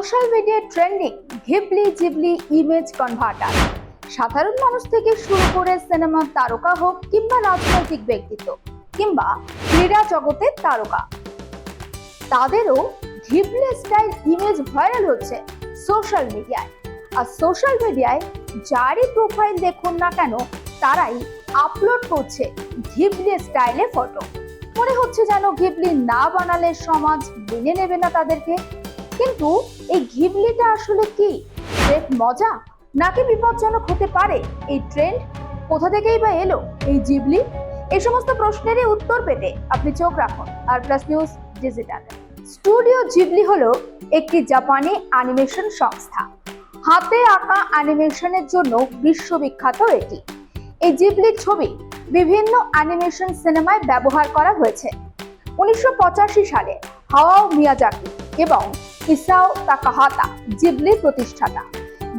Social মিডিয়ায় trending Ghibli Ghibli image converter. সাধারণ মানুষ থেকে শুরু করে সিনেমার তারকা হোক কিংবা রাজনৈতিক ব্যক্তিত্ব কিংবা ক্রীড়া জগতের তারকা, তাদেরও ঘিবলি স্টাইল ইমেজ ভাইরাল হচ্ছে সোশ্যাল মিডিয়ায়। আর সোশ্যাল মিডিয়ায় যারই প্রোফাইল দেখুন না কেন, তারাই আপলোড করছে ঘিবলি স্টাইলে ফটো। মনে হচ্ছে যেন ঘিবলি না বানালে সমাজ মেনে নেবে না তাদেরকে। কিন্তু এই ঘিবলিটা আসলে কি স্রেফ মজা নাকি বিপজ্জনক হতে পারে এই ট্রেন্ড? কোথা থেকেই বা এলো এই জিবলি? এই সমস্ত প্রশ্নেরই উত্তর পেতে আপনি চোখ রাখুন R plus news digital. Studio Ghibli হলো একটি জাপানি অ্যানিমেশন সংস্থা। হাতে আঁকা অ্যানিমেশনের জন্য বিশ্ববিখ্যাত এটি। এই জিবলির ছবি বিভিন্ন অ্যানিমেশন সিনেমায় ব্যবহার করা হয়েছে। 1985 সালে হায়াও মিয়াজাকি এবং ইসাও তাকাহাতা জিবলির প্রতিষ্ঠাতা।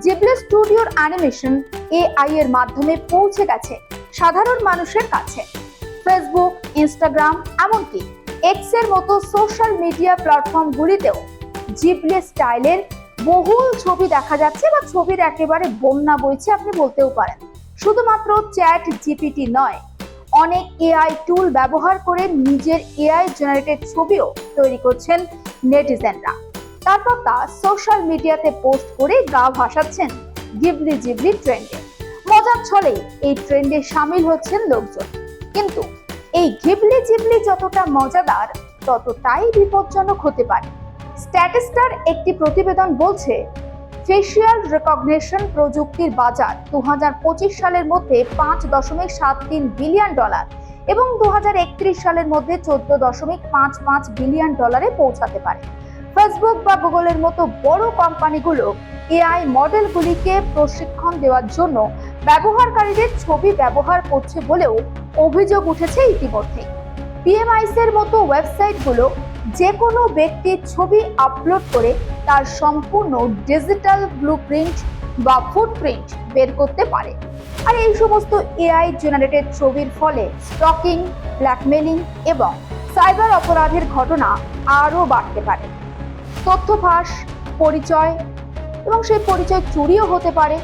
জিবলি স্টুডিওর অ্যানিমেশন এআই এর মাধ্যমে পৌঁছে গেছে সাধারণ মানুষের কাছে। ফেসবুক, ইনস্টাগ্রাম, এমনকি এক্স এর মতো সোশ্যাল মিডিয়া প্ল্যাটফর্মগুলিতেও জিবলি স্টাইলের বহুল ছবি দেখা যাচ্ছে বা ছবির একেবারে বন্যা বইছে আপনি বলতেও পারেন। শুধুমাত্র চ্যাট জিপিটি নয়, অনেক এআই টুল ব্যবহার করে নিজের এআই জেনারেটেড ছবিও তৈরি করছেন নেটিজেনরা। তারপর তা সোশ্যাল মিডিয়াতে পোস্ট করে গা ভাসাচ্ছেন ঘিবলি জিবলি ট্রেন্ডে। মজার ছলেই এই ট্রেন্ডে সামিল হচ্ছেন লোকজন। কিন্তু এই ঘিবলি জিবলি যতটা মজাদার ততটাই বিপজ্জনক হতে পারে। স্ট্যাটিস্টার একটি প্রতিবেদন বলছে, ফেশিয়াল রেকগনিশন প্রযুক্তির বাজার 2025 সালের মধ্যে $5.73 বিলিয়ন এবং 2031 সালের মধ্যে $14.55 বিলিয়ন পৌঁছাতে পারে। ফেসবুক বা গুগলের মতো বড় কোম্পানিগুলো এআই মডেলগুলিকে প্রশিক্ষণ দেওয়ার জন্য ব্যবহারকারীদের ছবি ব্যবহার করছে বলেও অভিযোগ উঠেছে ইতিমধ্যে। পিএমআইস এর মতো ওয়েবসাইটগুলো যে কোনো ব্যক্তির ছবি আপলোড করে তার সম্পূর্ণ ডিজিটাল ব্লুপ্রিন্ট বা ফুটপ্রিন্ট বের করতে পারে। আর এই সমস্ত এআই জেনারেটেড ছবির ফলে স্টকিং, ব্ল্যাকমেলিং এবং সাইবার অপরাধের ঘটনা আরও বাড়তে পারে। তথ্য ফাঁস, পরিচয় এবং সেই পরিচয় চুরিও হতে পারে।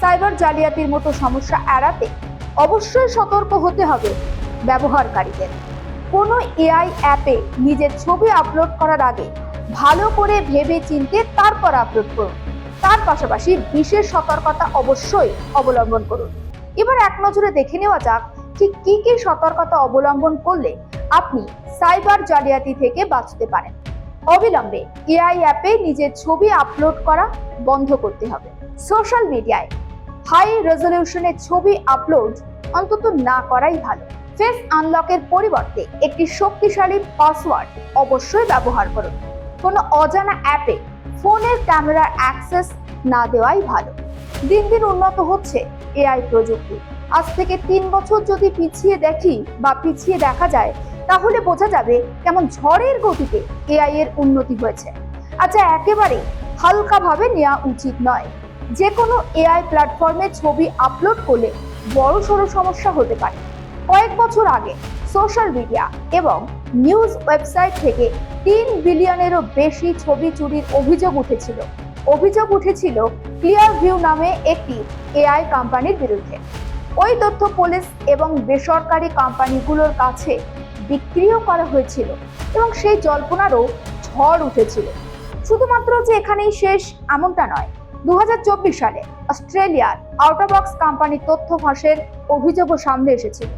সাইবার জালিয়াতির মতো সমস্যা এড়াতে অবশ্যই সতর্ক হতে হবে ব্যবহারকারীদের। কোনো এআই অ্যাপে নিজের ছবি আপলোড করার আগে ভালো করে ভেবে চিন্তে তারপর আপলোড করুন। তার পাশাপাশি বিশেষ সতর্কতা অবশ্যই অবলম্বন করুন। এবার এক নজরে দেখে নেওয়া যাক ঠিক কি কি সতর্কতা অবলম্বন করলে আপনি সাইবার জালিয়াতি থেকে বাঁচতে পারেন। অবিলম্বে এআই অ্যাপে নিজের ছবি আপলোড করা বন্ধ করতে হবে। সোশ্যাল মিডিয়ায় হাই রেজলিউশনের ছবি আপলোড অন্তত না করাই ভালো। ফেস আনলকের পরিবর্তে একটি শক্তিশালী পাসওয়ার্ড অবশ্যই ব্যবহার করুন। কোনো অজানা অ্যাপে ফোনের ক্যামেরার অ্যাক্সেস না দেওয়াই ভালো। দিন দিন উন্নত হচ্ছে এআই প্রযুক্তি। আজ থেকে 3 বছর যদি পিছিয়ে দেখা যায়, তাহলে বোঝা যাবে কেমন ঝড়ের গতিতে এআই এর উন্নতি হয়েছে। আচ্ছা, একেবারে হালকাভাবে নেওয়া উচিত নয়। যে কোনো এআই প্ল্যাটফর্মে ছবি আপলোড করলে বড়সড় সমস্যা হতে পারে। কয়েক বছর আগে সোশ্যাল মিডিয়া এবং নিউজ ওয়েবসাইট থেকে 3 বিলিয়নেরও বেশি ছবি চুরির অভিযোগ উঠেছিল ক্লিয়ার ভিউ নামে একটি এআই কোম্পানির বিরুদ্ধে। ওই তথ্য পুলিশ এবং বেসরকারি কোম্পানিগুলোর কাছে বিক্রিও করা হয়েছিল এবং সেই জল্পনারও ঝড় উঠেছিল। শুধুমাত্র যে এখানেই শেষ এমনটা নয়। 2024 সালে অস্ট্রেলিয়ার আউটাবক্স কোম্পানির তথ্য ফাঁসের অভিযোগও সামনে এসেছিল।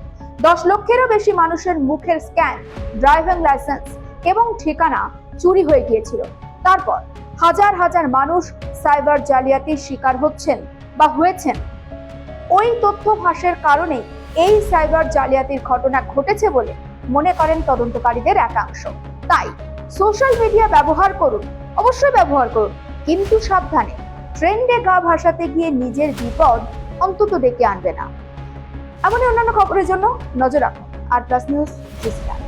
10 লক্ষেরও বেশি মানুষের মুখের স্ক্যান, ড্রাইভিং লাইসেন্স এবং ঠিকানা চুরি হয়ে গিয়েছিল। তারপর হাজার হাজার মানুষ সাইবার জালিয়াতির শিকার হয়েছেন। ওই তথ্য ফাঁসের কারণে এই সাইবার জালিয়াতির ঘটনা ঘটেছে বলে মনে করেন তদন্তকারীদের একাংশ। তাই সোশ্যাল মিডিয়া অবশ্যই ব্যবহার করুন, কিন্তু সাবধানে। ট্রেন্ডে গা ভাসাতে গিয়ে নিজের বিপদ অন্তত ডেকে আনবে না। এমনই অন্যান্য খবরের জন্য নজর রাখুন আর প্লাস নিউজ ডিজিটাল।